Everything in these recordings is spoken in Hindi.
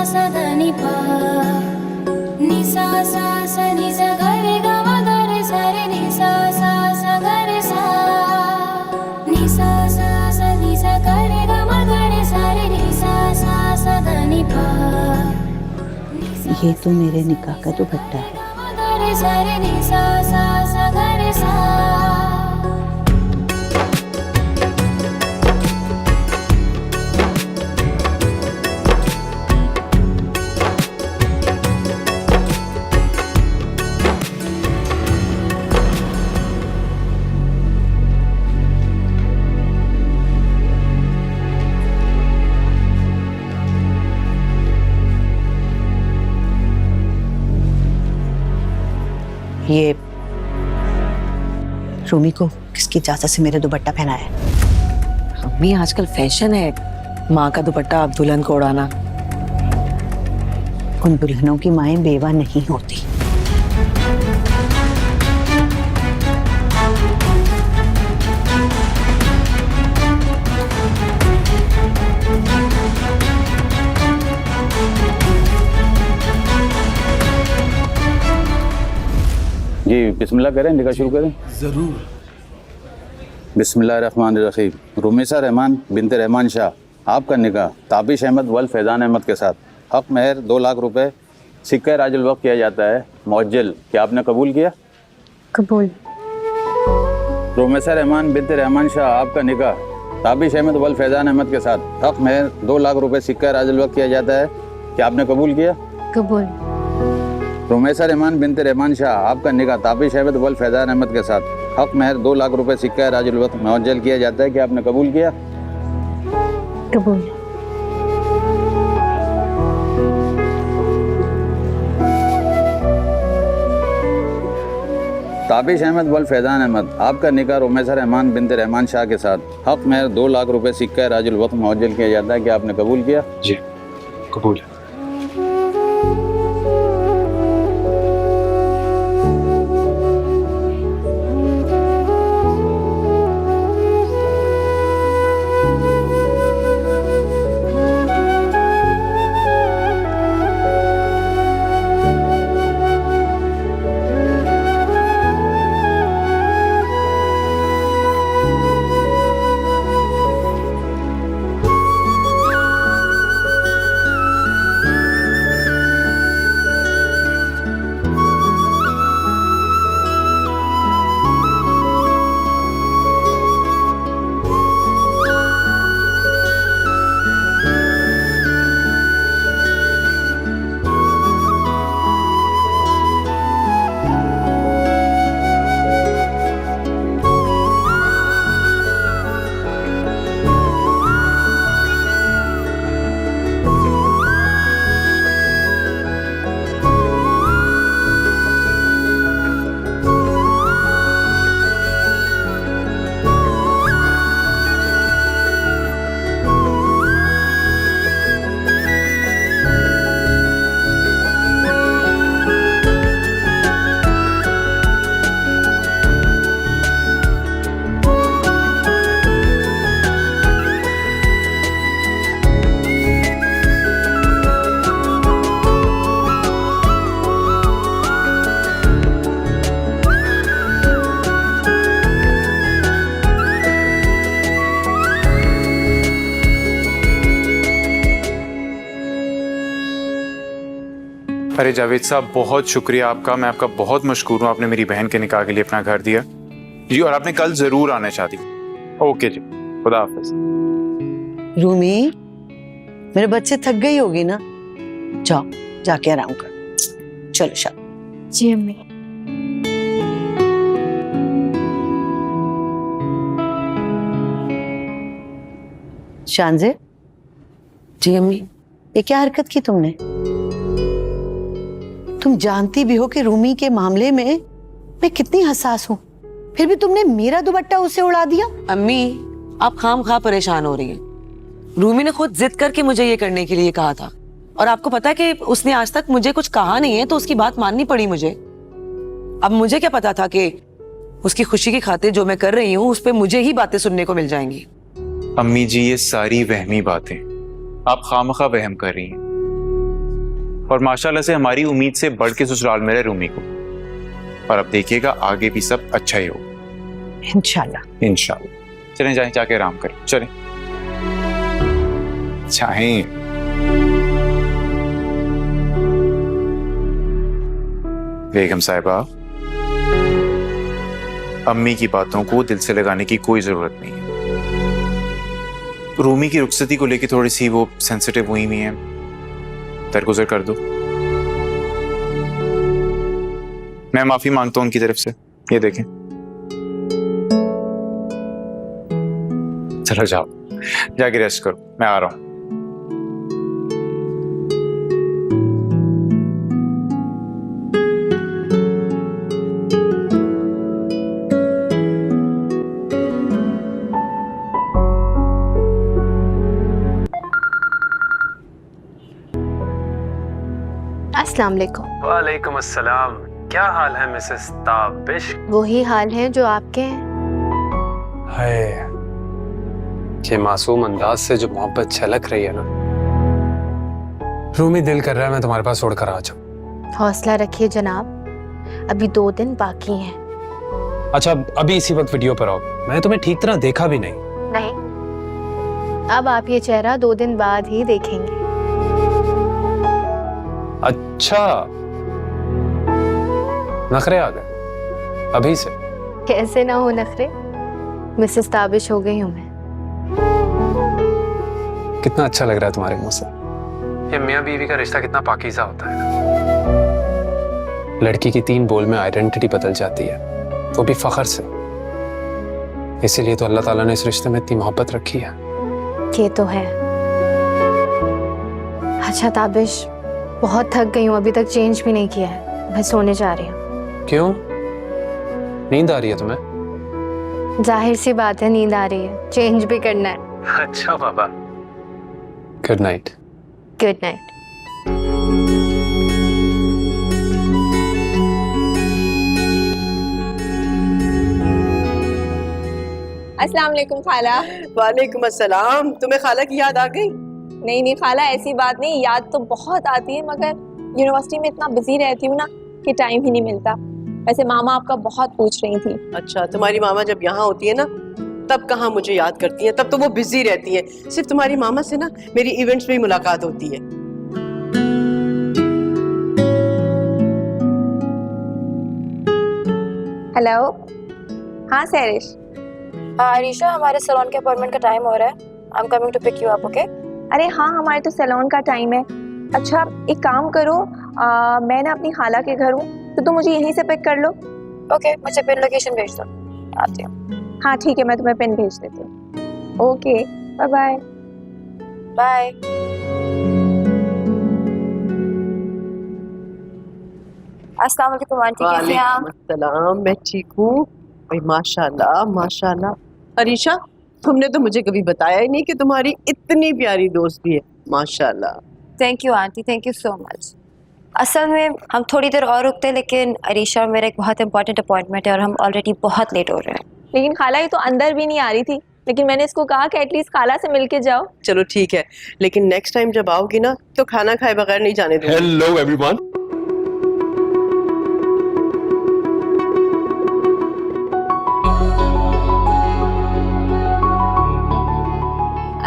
सा ध नि पा नि सा नि सा ग रे ग म ग रे सा रे नि सा ग रे सा नि सा नि सा ग रे ग म ग रे सा रे नि सा ध नि पा। ये तो मेरे निकाह का दुपट्टा है। ये रूमी को किसकी इजाजत से मेरे दुपट्टा पहनाया है? अम्मी आजकल फैशन है माँ का दुपट्टा आप दुल्हन को उड़ाना। उन दुल्हनों की माएं बेवा नहीं होती। जी बिस्मिल्लाह करें, निकाह शुरू करें। जरूर। बिस्मिल्लाहिर्रहमानिर्रहीम। रुमैसा रहमान बिनते रहमान शाह, आपका निकाह ताबिश अहमद वल फैज़ान अहमद के साथ हक महर 2 लाख रुपए सिक्का राजुल वक्त किया जाता है मुअज्जल। क्या आपने कबूल किया? कबूल। रुमैसा रहमान बिनते रहमान शाह, आपका निकाह ताबिश अहमद वल फैज़ान अहमद के साथ हक महर 2 लाख रुपए सिक्का राजुल वक्त किया जाता है। क्या आपने कबूल किया? कबूल। रुमैसा रहमान बिनते रहमान शाह, आपका निकाह ताबिश अहमद वल फैज़ान अहमद के साथ हक महर 2 लाख रुपए सिक्का राजुल वक्त मुअज्जल किया जाता है। क्या आपने कबूल किया? कबूल। ताबिश अहमद वल फैज़ान अहमद, आपका निकाह रुमैसा रहमान बिनते रहमान शाह के साथ हक महर 2 लाख रुपए सिक्का राजुल वक्त मुअज्जल किया जाता है। क्या आपने कबूल किया? जी कबूल। अरे जावेद साहब बहुत शुक्रिया आपका, मैं आपका बहुत मशकूर हूँ। आपने मेरी बहन के निकाह के लिए अपना घर दिया जी, और आपने कल जरूर आना शादी। ओके जी, खुदा हाफिज। रूमी, मेरे बच्चे थक गई होगी ना, जाओ जाके आराम कर। चलो शाबाश। जी अम्मी। शानजे। जी अम्मी। ये क्या हरकत की तुमने? तुम जानती भी हो कि रूमी के मामले में मैं कितनी हसास हूँ, फिर भी तुमने मेरा दुपट्टा उसे उड़ा दिया। अम्मी आप खामखा परेशान हो रही हैं। रूमी ने खुद जिद करके मुझे ये करने के लिए कहा था, और आपको पता है कि उसने आज तक मुझे कुछ कहा नहीं है, तो उसकी बात माननी पड़ी मुझे। अब मुझे क्या पता था कि उसकी खुशी की खातिर जो मैं कर रही हूँ उस पर मुझे ही बातें सुनने को मिल जाएंगी। अम्मी जी ये सारी वहमी बातें, आप खामखा वहम कर रही हैं। और माशाल्लाह से हमारी उम्मीद से बढ़ के ससुराल मिले रूमी को। और अब देखिएगा आगे भी सब अच्छा ही हो इंशाल्लाह। इंशाल्लाह। चलें जाएं, जाके आराम करें, चलें चाहें। बेगम साहिबा, अम्मी की बातों को दिल से लगाने की कोई जरूरत नहीं है। रूमी की रुखसती को लेकर थोड़ी सी वो सेंसिटिव हुई हुई है, दरगुजर कर दो। मैं माफी मांगता हूं उनकी तरफ से। ये देखें, चलो जाओ, जाके रेस्ट करो, मैं आ रहा हूं। अस्सलाम वालेकुम। वालेकुम अस्सलाम। क्या हाल है मिसेस ताबिश? वही हाल है जो आपके हैं। है ये मासूम अंदाज से जो मोहब्बत छलक रही है ना, रूमी दिल कर रहा है मैं तुम्हारे पास उड़कर आ जाऊं। हौसला रखिए जनाब, अभी 2 दिन बाकी हैं। अच्छा, अभी इसी वक्त वीडियो पर आओ। मैंने तुम्हें ठीक तरह देखा भी नहीं। नहीं, अब आप ये चेहरा 2 दिन बाद ही देखेंगे। अच्छा, नखरे आ गए अभी से? कैसे ना हो नखरे, मिसेस ताबिश हो गई हूँ मैं। कितना अच्छा लग रहा है तुम्हारे मुंह से। ये मियाँ बीवी का रिश्ता कितना पाकीज़ा होता है। लड़की की 3 बोल में आइडेंटिटी बदल जाती है, वो भी फख्र से। इसीलिए तो अल्लाह ताला ने इस रिश्ते में इतनी मोहब्बत रखी है। ये तो है। अच्छा ताबिश, बहुत थक गई हूँ, अभी तक चेंज भी नहीं किया है, मैं सोने जा रही हूँ। क्यों, नींद आ रही है तुम्हें? जाहिर सी बात है, नींद आ रही है, चेंज भी करना है। अच्छा बाबा, गुड नाइट। Good night. अस्सलाम वालेकुम खाला। वालेकुम अस्सलाम। तुम्हें खाला की याद आ गई? नहीं खाला, ऐसी बात नहीं, याद तो बहुत आती है, मगर यूनिवर्सिटी में इतना बिजी रहती हूँ ना कि टाइम ही नहीं मिलता। वैसे मामा आपका बहुत पूछ रही थी। अच्छा, तुम्हारी मामा जब यहाँ होती है ना तब कहाँ मुझे याद करती है, तब तो वो बिजी रहती है। सिर्फ तुम्हारी मामा से ना मेरी इवेंट्स में ही मुलाकात होती है। हेलो, हाँ सैरिश। हाँ अरीशा, हमारे सैलून के अपॉइंटमेंट का टाइम हो रहा है। I am coming to pick you up, okay? अरे हाँ, हमारे तो सैलून का टाइम है। अच्छा एक काम करो, मैं ना अपनी खाला के घर हूँ, तो तुम मुझे यहीं से पिक कर लो। ओके, मुझे पिन लोकेशन भेज दो, आती हूँ। हाँ ठीक है, मैं तुम्हें पिन भेज देती हूँ। Okay, bye bye. बाय। अस्सलाम वालेकुम आंटी, कैसी हैं आप? वालेकुम अस्सलाम, मैं ठीक हूँ भाई, माशाल्लाह माशाल्लाह। अरीशा, तुमने तो मुझे कभी बताया ही नहीं कि तुम्हारी इतनी प्यारी दोस्त भी है, माशाल्लाह। Thank you aunty, thank you so much. असल में हम थोड़ी देर और रुकते, लेकिन अरीशा और मेरा एक बहुत इंपॉर्टेंट अपॉइंटमेंट है और हम ऑलरेडी बहुत लेट हो रहे हैं। लेकिन खाला ये तो अंदर भी नहीं आ रही थी, लेकिन मैंने इसको कहा कि एटलीस्ट खाला से मिल के जाओ। चलो ठीक है, लेकिन नेक्स्ट टाइम जब आओगी ना तो खाना खाए बगैर नहीं जाने दूंगी। Hello everyone.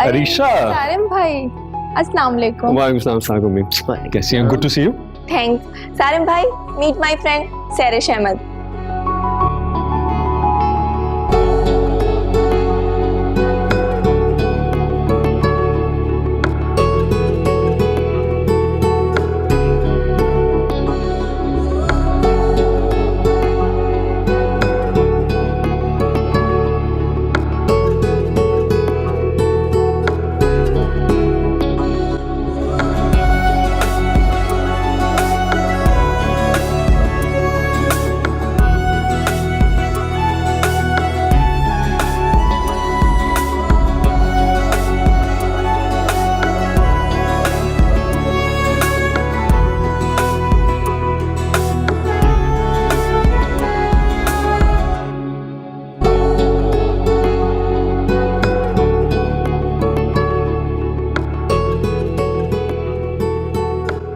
अरीशा। सारिम भाई, अस्सलाम वालेकुम। वालेकुम सलाम। कैसी हैं? Good to see you. Thanks. Sarim भाई, meet my friend Sairish Ahmed.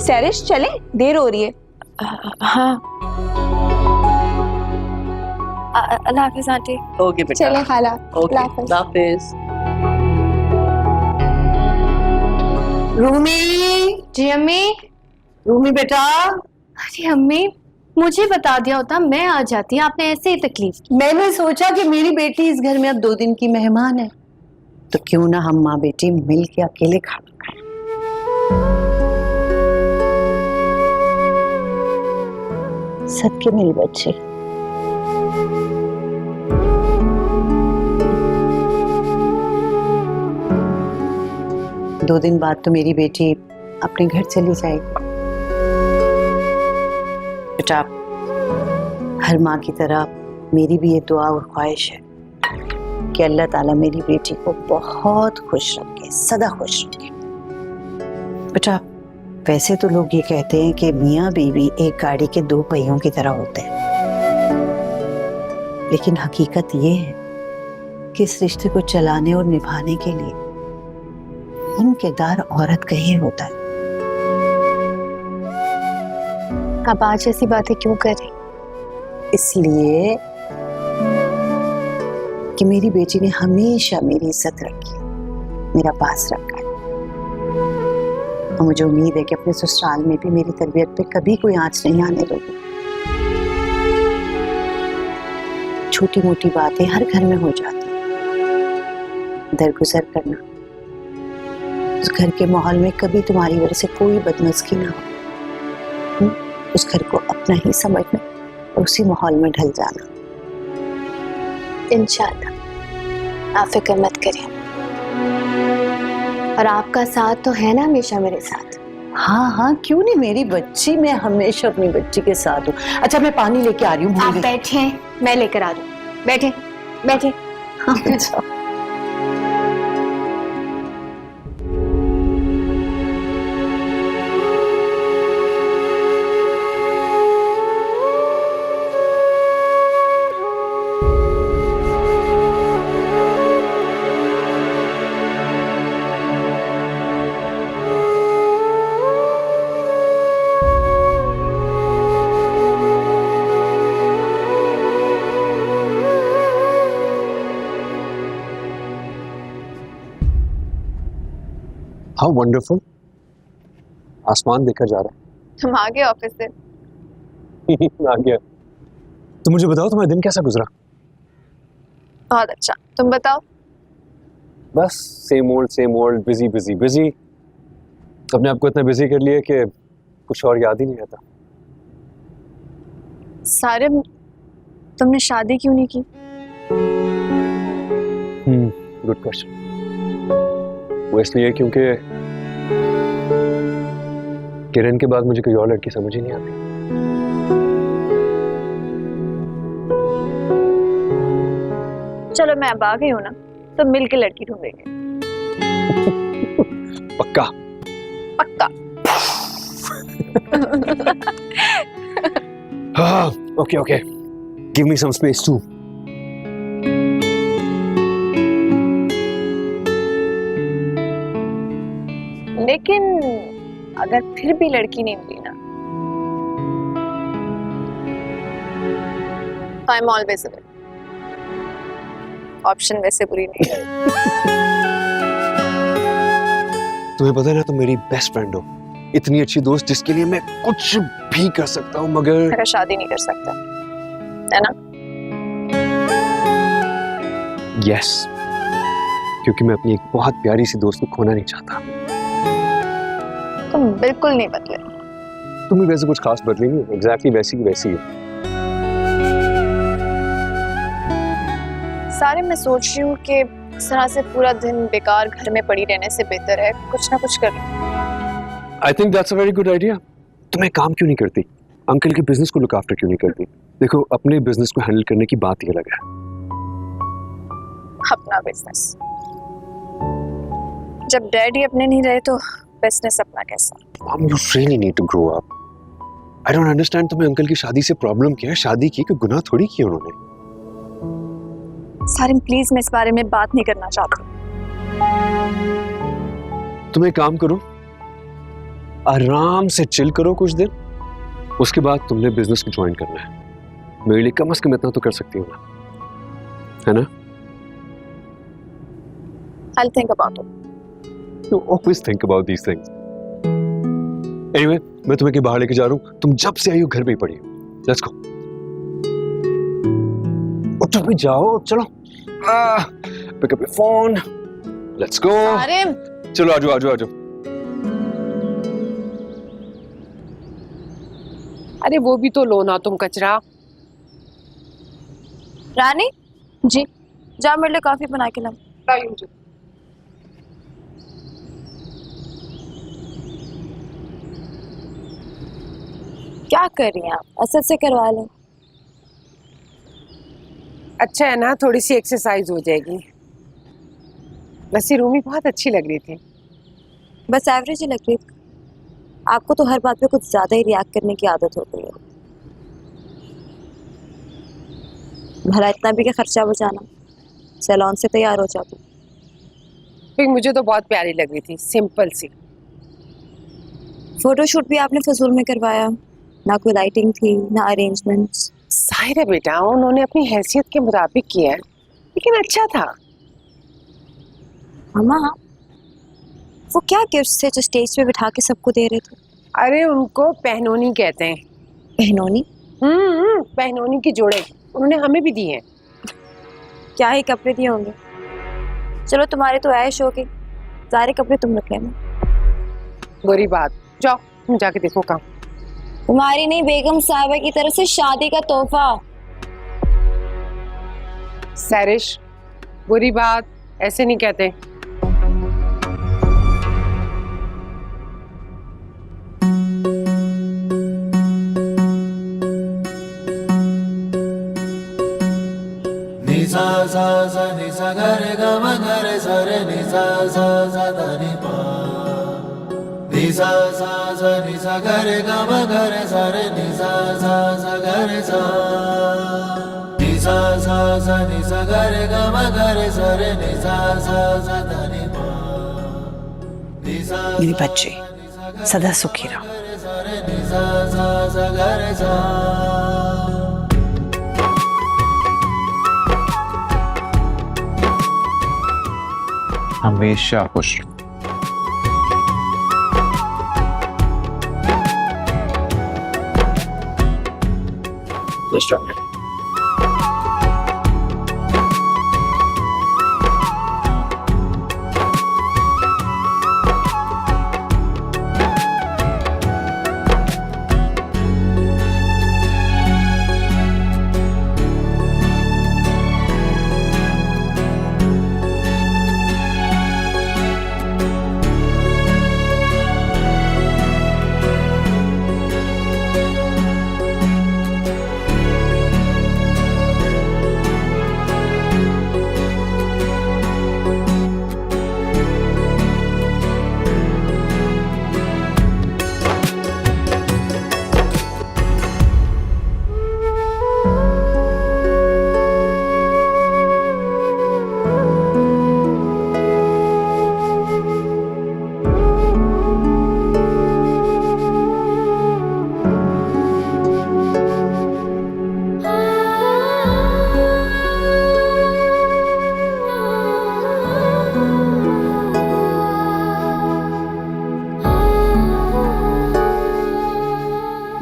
Sairish चले, देर हो रही है। हाँ अल्लाह हाफिज आंटी। ओके बेटा, चले खाला, ओके, अल्लाह हाफिज। अल्लाह हाफिज। रूमी, जी अम्मी। रूमी बेटा, अरे अम्मी, मुझे बता दिया होता मैं आ जाती, आपने ऐसे ही तकलीफ। मैंने सोचा कि मेरी बेटी इस घर में अब 2 दिन की मेहमान है, तो क्यों ना हम माँ बेटी मिल के अकेले खाना खाएं। सदके मेरी बच्ची। दो दिन बाद तो मेरी बेटी अपने घर चली जाएगी। बेटा, हर माँ की तरह मेरी भी ये दुआ और ख्वाहिश है कि अल्लाह ताला मेरी बेटी को बहुत खुश रखे, सदा खुश रखे। बेटा, वैसे तो लोग ये कहते हैं कि मियाँ बीवी एक गाड़ी के 2 पहियों की तरह होते हैं, लेकिन हकीकत ये है कि इस रिश्ते को चलाने और निभाने के लिए हम किरदार औरत का ही होता है। आप आज ऐसी बातें क्यों कर रही? इसलिए कि मेरी बेटी ने हमेशा मेरी इज्जत रखी, मेरा पास रखा है, और मुझे उम्मीद है कि अपने ससुराल में भी मेरी तरबियत पे कभी कोई आंच नहीं आने दोगी। छोटी मोटी बातें हर घर में हो जाती हैं। दरगुजर करना, उस घर के माहौल में कभी तुम्हारी वजह से कोई बदमज़गी ना हो, उस घर को अपना ही समझना और उसी माहौल में ढल जाना। इंशाल्लाह, आप फिक्र मत करिए, और आपका साथ तो है ना हमेशा मेरे साथ। हाँ हाँ, क्यों नहीं मेरी बच्ची, मैं हमेशा अपनी बच्ची के साथ हूँ। अच्छा, मैं पानी लेके आ रही हूँ। आप बैठे, मैं लेकर आ रही हूँ। बैठे बैठे। अच्छा। हाउ वंडरफुल, आसमान देखकर जा रहा हम आ गए ऑफिस से। है। आ गया। तो मुझे बताओ तुम्हारा दिन कैसा गुजरा? बहुत अच्छा, तुम बताओ। बस same old, busy busy busy. अपने आप को इतना बिजी कर लिया कि कुछ और याद ही नहीं रहता। सारिम, तुमने शादी क्यों नहीं की? Good question. वो इसलिए क्योंकि किरण के बाद मुझे कोई और लड़की समझ ही नहीं आती। चलो मैं अब आ गई हूँ ना, तो मिल के लड़की ढूंढेंगे। पक्का पक्का। हाँ, okay, give me some space too. लेकिन अगर फिर भी लड़की नहीं मिली ना, I am always available. Option वैसे बुरी नहीं है। तुम्हें पता है ना, तुम मेरी बेस्ट फ्रेंड हो, इतनी अच्छी दोस्त जिसके लिए मैं कुछ भी कर सकता हूँ, मगर शादी नहीं कर सकता, है ना? यस, क्योंकि मैं अपनी एक बहुत प्यारी सी दोस्त को खोना नहीं चाहता। तुम बिल्कुल नहीं बदले। तुम भी वैसे कुछ खास बदली नहीं, एग्जैक्टली वैसी की वैसी हो। सारे मैं सोच रही हूँ कि इस तरह से पूरा दिन बेकार घर में पड़ी रहने से बेहतर है कुछ ना कुछ कर। I think that's a very good idea. तुम एक काम क्यों नहीं करती, अंकल के बिजनेस को लुक आफ्टर क्यों नहीं करती? देखो, अपने बिजनेस को हैंडल करने की बात ही अलग है। अपना बिजनेस, जब डैडी अपने नहीं रहे तो बिजनेस अपना कैसा? Mom, you really need to grow up. I don't understand, तुम्हें अंकल की शादी से प्रॉब्लम क्या है? शादी की कोई गुनाह थोड़ी किया उन्होंने। सारिम प्लीज, मैं इस बारे में बात नहीं करना चाहती। तुम एक काम करो, आराम से चिल करो कुछ दिन, उसके बाद तुमने बिजनेस को ज्वाइन करना है। मेरे लिए कम से कम इतना तो कर सकती हो ना, है ना? I'll think about it. You always think about these things. Anyway, मैं तुम्हें के बाहर लेके जा रहा हूँ, तुम जब से आई हो घर पे ही पड़ी हो। Let's go. उठो भी जाओ, चलो। Pick up your phone. Let's go. अरे चलो आजो आजो आजो। अरे वो भी तो लो ना तुम कचरा। रानी जी, जा मेरे लिए कॉफी बना के ला। क्या कर रही हैं आप? असद से करवा लें। अच्छा है ना, थोड़ी सी एक्सरसाइज हो जाएगी। वैसे रूमी बहुत अच्छी लग रही थी। बस एवरेज ही लग रही थी। आपको तो हर बात पे कुछ ज्यादा ही रिएक्ट करने की आदत हो गई है। भला इतना भी क्या खर्चा बचाना, सैलून से तैयार हो जाती। फिर मुझे तो बहुत प्यारी लग रही थी, सिंपल सी। फोटोशूट भी आपने फजूल में करवाया, ना कोई लाइटिंग थी ना अरेंजमेंट्स। जाहिर है बेटा, उन्होंने अपनी हैसियत के मुताबिक किया है, लेकिन अच्छा था। मामा, वो क्या गिफ्ट्स थे जो स्टेज पे बिठा के सबको दे रहे थे? अरे उनको पहनोनी कहते हैं। पहनोनी? पहनोनी की जोड़े उन्होंने हमें भी दी हैं। क्या ही कपड़े दिए होंगे। चलो तुम्हारे तो ऐश हो गई, सारे कपड़े तुम रख लेना। बुरी बात, जाओ तुम जाके देखो काम। तुम्हारी नहीं, बेगम साहिबा की तरफ से शादी का तोहफा। सैरिश, बुरी बात ऐसे नहीं कहते। निसा सा सा निसा गरे ग म गरे सा रे निसा सा सा धा नि पा निसा सा सा निसा गरे ग म गरे सा रे निसा सा सा गरे सा निसा सा सा निसा गरे ग म गरे सा रे निसा सा सा धा नि पा निसा मेरी बच्ची सदा सुखी रहो। निसा सा सा गरे सा हमेशा खुश रहो।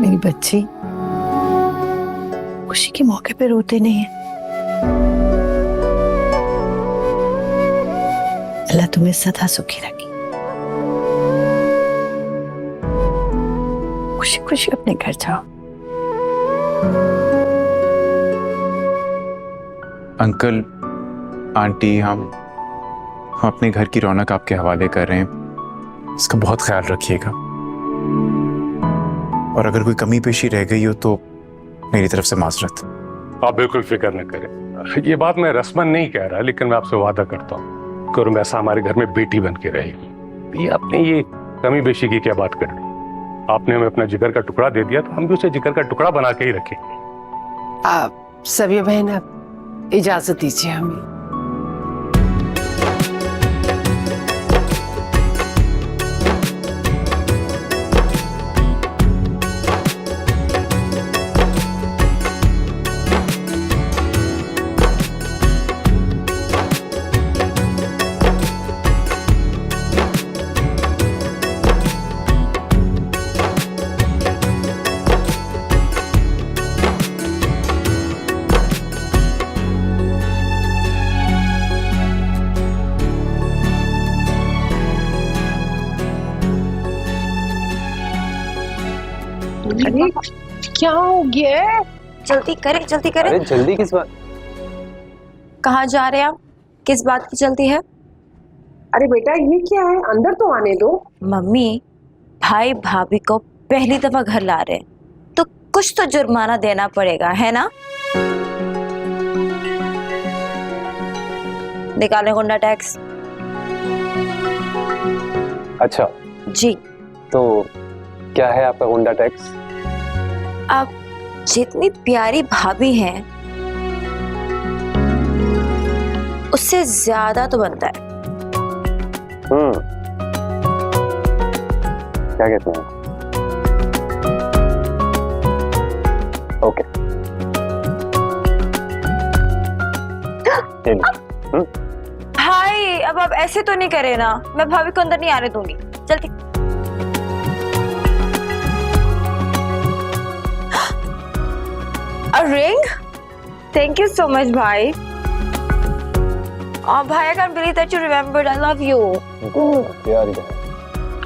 मेरी बच्ची खुशी के मौके पे रोते नहीं है। अल्लाह तुम्हें सदा सुखी रखे। खुशी खुशी अपने घर जाओ। अंकल आंटी, हम अपने घर की रौनक आपके हवाले कर रहे हैं, इसका बहुत ख्याल रखिएगा। और अगर कोई कमी पेशी रह गई हो तो मेरी तरफ से माजरत। आप बिल्कुल फिक्र न करें। ये बात मैं रस्मन नहीं कह रहा, लेकिन मैं आपसे वादा करता हूँ कि रुमैसा हमारे घर में बेटी बन के रहेगी। ये आपने ये कमी पेशी की क्या बात कर दी? आपने हमें अपना जिगर का टुकड़ा दे दिया, तो हम भी उसे जिगर का टुकड़ा बना के ही रखेंगे। आप सभी बहन, आप इजाजत दीजिए हमें। अरे क्या हो गया है? जल्दी करें, जल्दी करें। अरे जल्दी किस बात? कहाँ जा रहे हैं आप? किस बात की जल्दी है? अरे बेटा ये क्या है, अंदर तो आने दो। मम्मी, भाई भाभी को पहली दफा घर ला रहे हैं तो कुछ तो जुर्माना देना पड़ेगा, है ना? निकालें गुंडा टैक्स। अच्छा जी। तो क्या है आपका गुंडा टैक्स? आप जितनी प्यारी भाभी हैं उससे ज्यादा तो बनता है। क्या कहते हैं? ओके। भाई अब आप ऐसे तो नहीं करे ना, मैं भाभी को अंदर नहीं आने दूंगी। जल्दी। A ring? Thank you so much, भाई। भाई, I can't believe that you remembered. I love you.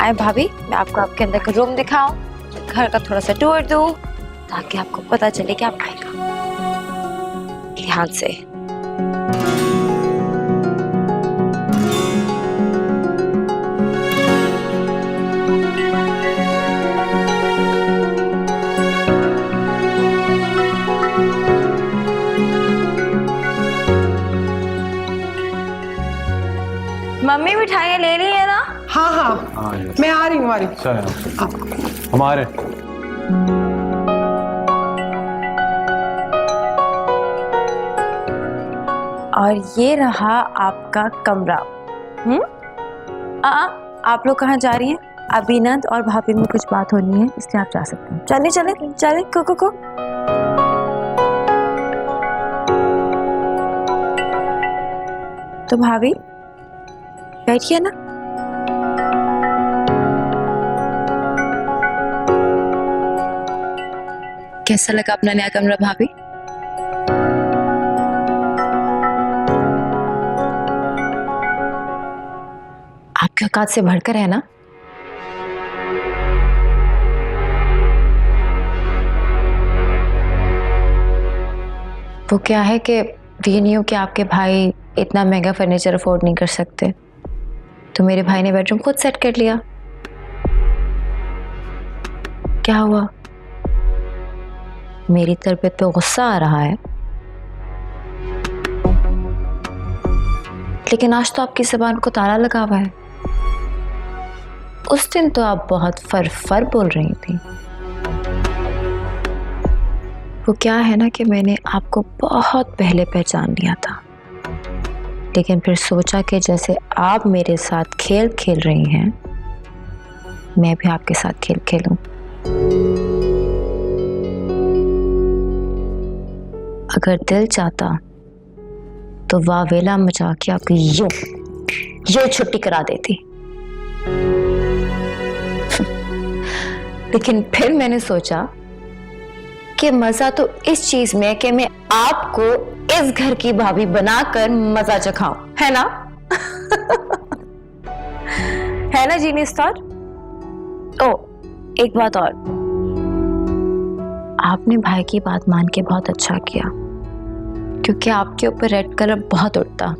आए भाभी, मैं आपको आपके अंदर का रूम दिखाऊं, घर का थोड़ा सा टूर दूं, ताकि आपको पता चले कि आप आएगा। ध्यान से। मम्मी मिठाइयाँ ले ली है ना? हाँ हाँ मैं आ रही हूँ। हमारे और ये रहा आपका कमरा। आप लोग कहाँ जा रही हैं? अभिनंद और भाभी में कुछ बात होनी है, इसलिए आप जा सकते हैं। चले चले चले, को तो भाभी बैठिए ना। कैसा लगा अपना नया कमरा भाभी? आपके औकात से बढ़कर है ना? वो क्या है कि वी न्यू कि आपके भाई इतना महंगा फर्नीचर अफोर्ड नहीं कर सकते, तो मेरे भाई ने बेडरूम खुद सेट कर लिया। क्या हुआ? मेरी तरबियत पे गुस्सा आ रहा है? लेकिन आज तो आपकी ज़बान को ताला लगा हुआ है। उस दिन तो आप बहुत फर बोल रही थी। वो क्या है ना कि मैंने आपको बहुत पहले पहचान लिया था, लेकिन फिर सोचा कि जैसे आप मेरे साथ खेल खेल रही हैं, मैं भी आपके साथ खेल खेलूं। अगर दिल चाहता तो वावेला मचा के आपकी यूं छुट्टी करा देती। लेकिन फिर मैंने सोचा कि मजा तो इस चीज में है कि मैं आपको इस घर की भाभी बनाकर मजा चखाऊं, है ना? है ना जीनियस थॉट? ओ, एक बात और, आपने भाई की बात मान के बहुत अच्छा किया, क्योंकि आपके ऊपर रेड कलर बहुत उड़ता,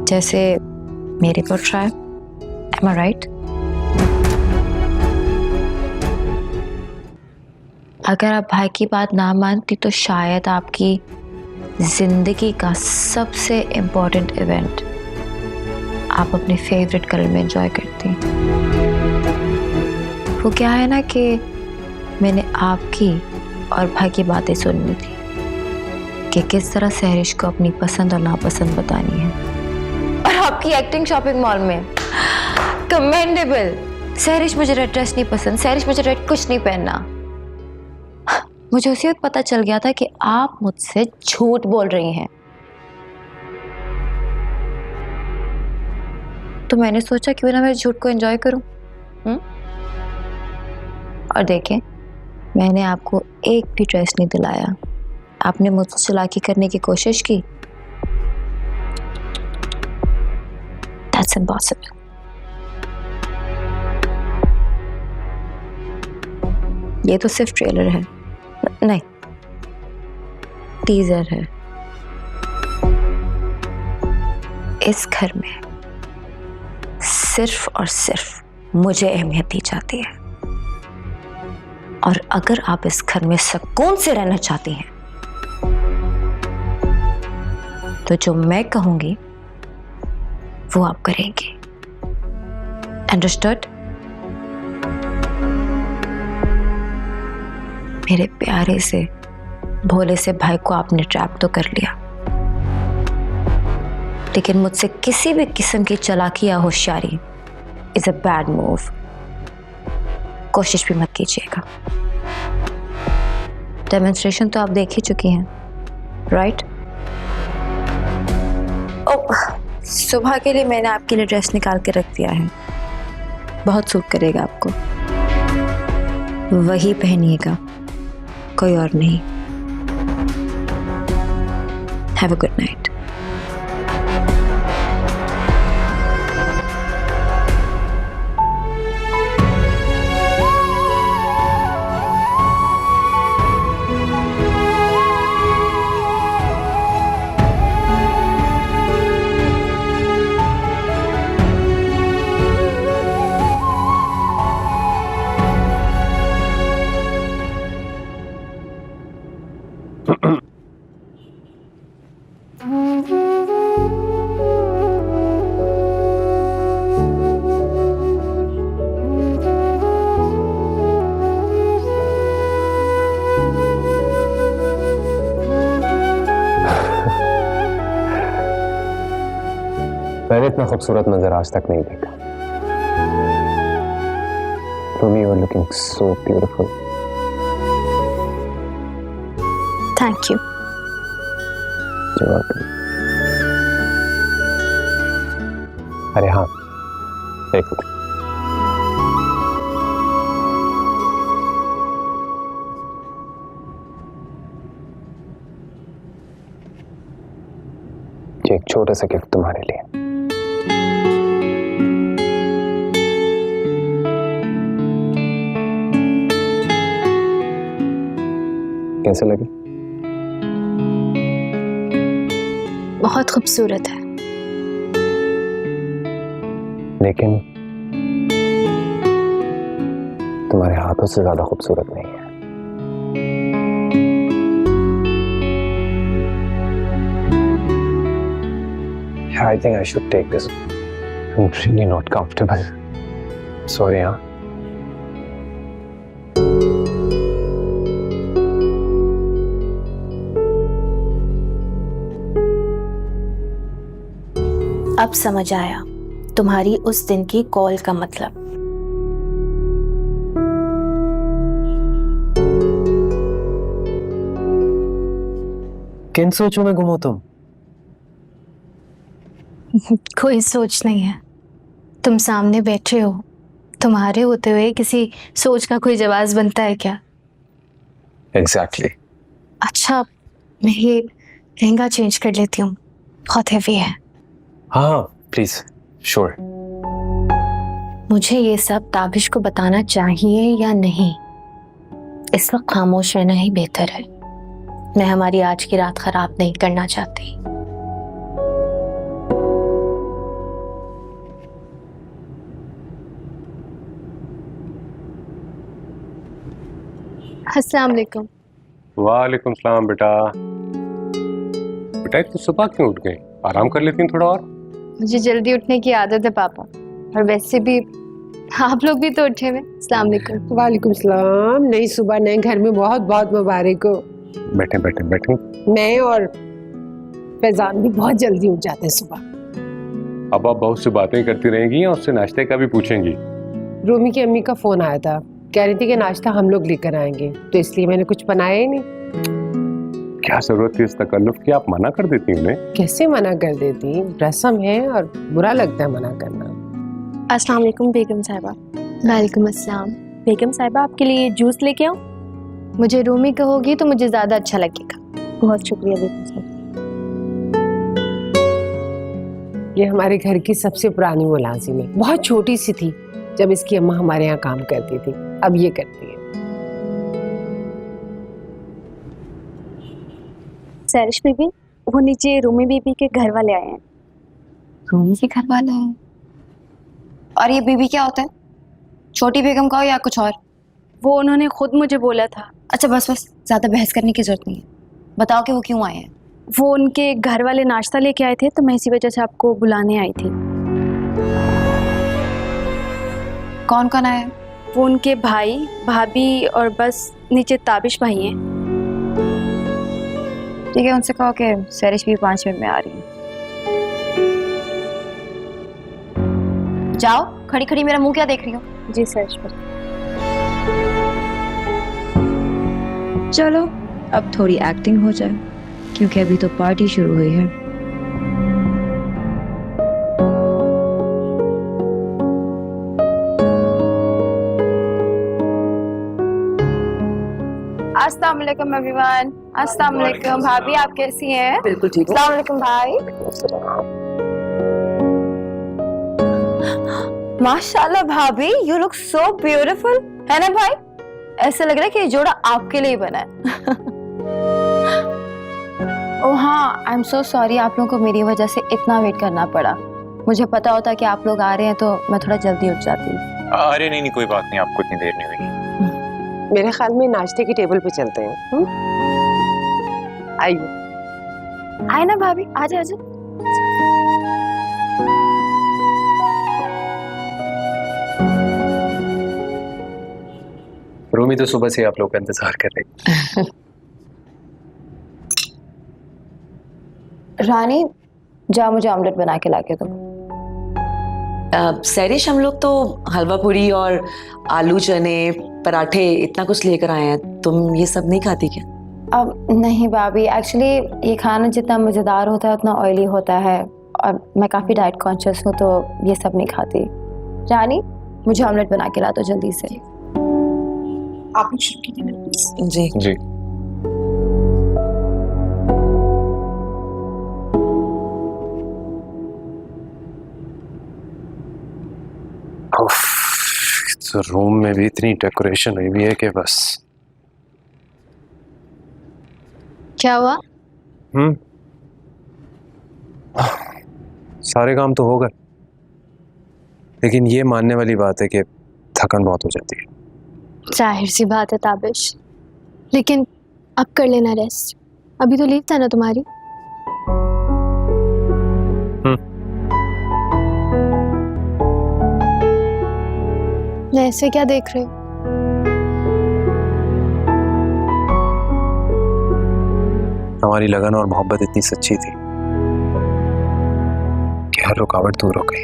जैसे मेरे पर ट्राई। एम आई राइट? अगर आप भाई की बात ना मानती तो शायद आपकी जिंदगी का सबसे इम्पोर्टेंट इवेंट आप अपने फेवरेट कलर में एंजॉय करती। वो क्या है ना कि मैंने आपकी और भाई की बातें सुननी थी कि किस तरह सहरिश को अपनी पसंद और नापसंद बतानी है। और आपकी एक्टिंग शॉपिंग मॉल में कमेंडेबल। सहरिश मुझे रेड ड्रेस नहीं पसंद, सहरिश मुझे रेड कुछ नहीं पहनना। मुझे उसी वक्त पता चल गया था कि आप मुझसे झूठ बोल रही हैं। तो मैंने सोचा क्यों ना मैं झूठ को एंजॉय करूं। और देखें, मैंने आपको एक भी ड्रेस नहीं दिलाया। आपने मुझसे चालाकी करने की कोशिश की। That's impossible. ये तो सिर्फ ट्रेलर है, नहीं टीजर है। इस घर में सिर्फ और सिर्फ मुझे अहमियत दी जाती है, और अगर आप इस घर में सुकून से रहना चाहती हैं तो जो मैं कहूंगी वो आप करेंगे। अंडरस्टूड? मेरे प्यारे से भोले से भाई को आपने ट्रैप तो कर लिया, लेकिन मुझसे किसी भी किस्म की चालाकी या होशियारी इज अ बैड मूव। कोशिश भी मत कीजिएगा। डेमोन्स्ट्रेशन तो आप देख ही चुकी हैं, राइट? सुबह के लिए मैंने आपके लिए ड्रेस निकाल के रख दिया है, बहुत सूट करेगा आपको, वही पहनिएगा, कोई और नहीं। Have a good night. मैंने इतना खूबसूरत नजर आज तक नहीं देखा। Rumi, you are looking so beautiful. Thank you. अरे हाँ, एक मिनट। ये एक छोटा सा गिफ्ट तुम्हारे लिए। कैसे लगे? बहुत खूबसूरत है। लेकिन तुम्हारे हाथों से ज्यादा खूबसूरत नहीं है। I think I should take this. I'm really not comfortable. Sorry, huh? अब समझ आया तुम्हारी उस दिन की कॉल का मतलब। किन सोचों में गुमो तुम? कोई सोच नहीं है, तुम सामने बैठे हो, तुम्हारे होते हुए किसी सोच का कोई जवाब बनता है क्या? Exactly. अच्छा, मैं ये लहंगा चेंज कर लेती हूँ, बहुत हेवी है। हाँ, प्लीज, श्योर। मुझे ये सब ताबिश को बताना चाहिए या नहीं, इस वक्त खामोश रहना ही बेहतर है। मैं हमारी आज की रात खराब नहीं करना चाहती। अस्सलाम वालेकुम। वालेकुम सलाम बेटा। बेटा इतनी सुबह क्यों उठ गई? आराम कर लेती थोड़ा और। मुझे जल्दी उठने की आदत है पापा, और वैसे भी आप लोग भी तो उठे हुए। अस्सलाम वालेकुम। वालेकुम सलाम। नई सुबह नए घर में बहुत बहुत मुबारक हो। बैठे बैठे बैठे। मैं और फैजान भी बहुत जल्दी उठ जाते हैं सुबह। अब आप बहुत सी बातें करती रहेंगी और उससे नाश्ते का भी पूछेंगी। रूमी की अम्मी का फोन आया था, कह रही थी कि नाश्ता हम लोग लेकर आएंगे, तो इसलिए मैंने कुछ बनाया ही नहीं। क्या जरूरत थी इस तकल्लुफ की? आप मना कर देती उन्हें। कैसे मना कर देती, रस्म है और बुरा लगता है मना करना। अस्सलाम वालेकुम बेगम साहिबा। वालेकुम अस्सलाम। बेगम साहिबा आपके लिए जूस लेके आऊं? मुझे रूमी कहोगी तो मुझे ज्यादा अच्छा लगेगा। बहुत शुक्रिया बेगम साहिबा। ये हमारे घर की सबसे पुरानी मुलाजिम है, बहुत छोटी सी थी जब इसकी अम्मा हमारे यहाँ काम करती थी, अब ये करती है। सैरिश बीबी, वो नीचे रूमी बीबी के घर वाले आए हैं। रूमी के घर वाला है? और ये बीबी क्या होता है? छोटी बेगम का हो या कुछ और? वो उन्होंने खुद मुझे बोला था। अच्छा बस बस, ज्यादा बहस करने की जरूरत नहीं है। बताओ कि वो क्यों आए हैं? वो उनके घर वाले नाश्ता लेके आए थे, तो मैं इसी वजह से आपको बुलाने आई थी। कौन कौन आया है? वो उनके भाई, भाभी और बस नीचे ताबिश भाई हैं। ठीक है, उनसे कहो कि सैरिश भी 5 मिनट में आ रही है। जाओ, खड़ी खड़ी मेरा मुंह क्या देख रही हो? जी सैरिश भाई। चलो अब थोड़ी एक्टिंग हो जाए, क्योंकि अभी तो पार्टी शुरू हुई है। अस्सलाम वालेकुम एवरीवन। अस्सलाम वालेकुम भाभी, आप कैसी हैं? बिल्कुल ठीक है। अस्सलाम वालेकुम भाई। माशाल्लाह भाभी, यू लुक सो ब्यूटीफुल, है ना भाई? ऐसा लग रहा है कि ये जोड़ा आपके लिए बना है। ओह हाँ, आई एम सो सॉरी, आप लोगों को मेरी वजह से इतना वेट करना पड़ा। मुझे पता होता कि आप लोग आ रहे हैं तो मैं थोड़ा जल्दी उठ जाती। अरे नहीं कोई बात नहीं, आपको इतनी देर नहीं हुई। मेरे ख्याल में नाश्ते की टेबल पे चलते हैं। आइए। आए ना भाभी, आजा आजा। रूमी तो सुबह से आप लोग का इंतजार कर रही। रानी, जा मुझे ऑमलेट बना के लाके दो। सैरिश, हम लोग तो हलवा पूरी और आलू चने पराठे इतना कुछ लेकर आए हैं, तुम ये सब नहीं खाती क्या? अब नहीं भाभी, एक्चुअली ये खाना जितना मज़ेदार होता है उतना ऑयली होता है, और मैं काफ़ी डाइट कॉन्शियस हूँ तो ये सब नहीं खाती। रानी, मुझे ऑमलेट बना के ला दो जल्दी से। आप शुरू कीजिए। जी जी। तो रूम में भी इतनी डेकोरेशन हुई भी है कि बस। क्या हुआ? सारे काम तो हो गए, लेकिन ये मानने वाली बात है कि थकान बहुत हो जाती है। जाहिर सी बात है ताबिश, लेकिन अब कर लेना रेस्ट। अभी तो लीव था ना तुम्हारी। ऐसे क्या देख रहे हो? हमारी लगन और मोहब्बत इतनी सच्ची थी कि हर रुकावट दूर हो गई।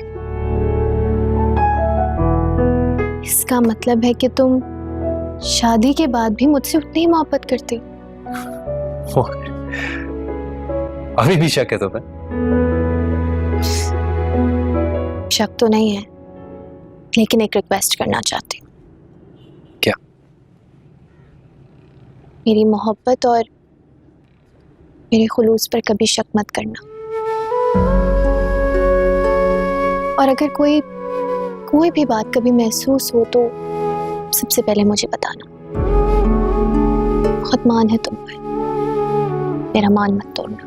इसका मतलब है कि तुम शादी के बाद भी मुझसे उतनी ही मोहब्बत करती। अभी भी शक है तुम्हें? शक तो नहीं है, लेकिन एक रिक्वेस्ट करना चाहती हूँ। क्या? मेरी मोहब्बत और मेरे खुलूस पर कभी शक मत करना, और अगर कोई भी बात कभी महसूस हो तो सबसे पहले मुझे बताना। खुद मान है तुम पर, मेरा मान मत तोड़ना।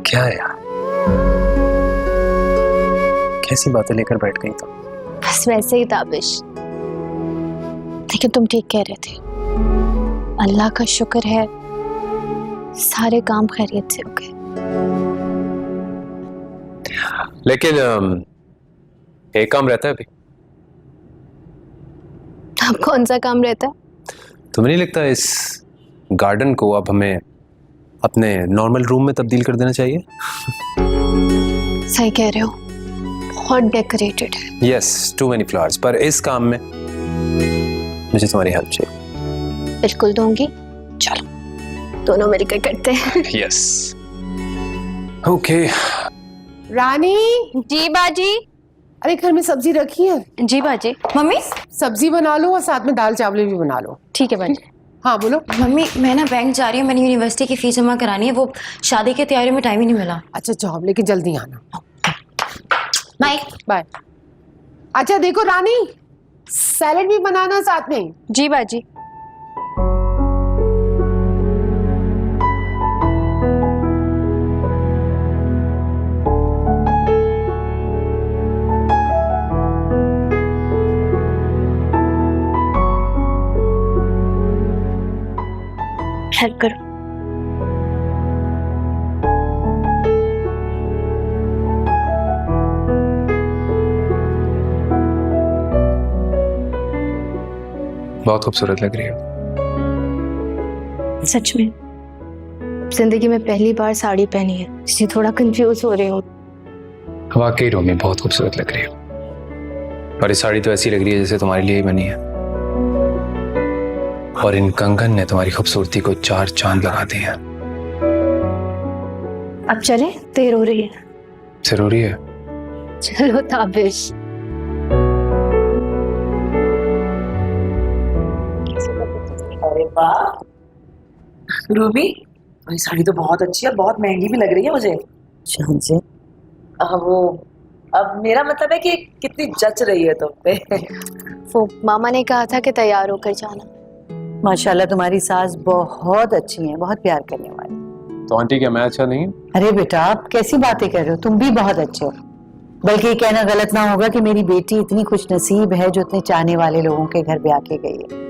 क्या है यार, कैसी बातें लेकर बैठ गई तुम? बस वैसे ही ताबिश, लेकिन तुम ठीक कह रहे थे। अल्लाह का शुक्र है सारे काम खैरियत से हो गए। लेकिन एक काम रहता है अभी। अब कौन सा काम रहता है? तुम्हें नहीं लगता इस गार्डन को अब हमें अपने नॉर्मल रूम में तब्दील कर देना चाहिए? सही कह रहे हो, बहुत डेकोरेटेड है। यस, टू मेनी फ्लावर्स, पर इस काम में मुझे तुम्हारी हेल्प चाहिए। बिल्कुल दूंगी, चलो दोनों मिलकर करते हैं। Yes, okay. रानी। जी बाजी। अरे घर में सब्जी रखी है? जी बाजी। मम्मी, सब्जी बना लो और साथ में दाल चावल भी बना लो। ठीक है बाजी। हाँ बोलो। मम्मी, मैं ना बैंक जा रही हूँ, मैंने यूनिवर्सिटी की फीस जमा करानी है, वो शादी की तैयारी में टाइम ही नहीं मिला। अच्छा जाओ, लेकिन जल्दी आना। Bye bye. अच्छा देखो रानी, सैलेड भी बनाना साथ में। जी बाजी। हेल्प करो। बहुत खूबसूरत लग रही है। सच में जिंदगी में पहली बार साड़ी पहनी है, इसलिए थोड़ा कंफ्यूज हो रही हूँ। वाकई रोमी बहुत खूबसूरत लग रही है, और ये साड़ी तो ऐसी लग रही है जैसे तुम्हारे लिए ही बनी है, और इन कंगन ने तुम्हारी खूबसूरती को 4 चांद लगा दिए हैं। अब चले, देर हो रही है। जरूरी है। चलो ताबिश। अरे वाह रूबी, ये साड़ी तो बहुत अच्छी है, बहुत महंगी भी लग रही है मुझे। जान से वो अब मेरा मतलब है कि कितनी जच रही है तुम पे। वो मामा ने कहा था कि तैयार होकर जाना। माशाल्लाह तुम्हारी सास बहुत अच्छी है, बहुत प्यार करने वाली। तो आंटी क्या मैं अच्छा नहीं? अरे बेटा आप कैसी बातें कर रहे हो, तुम भी बहुत अच्छे हो। बल्कि ये कहना गलत ना होगा कि मेरी बेटी इतनी खुशनसीब है जो इतने चाहने वाले लोगों के घर ब्याह के गई है।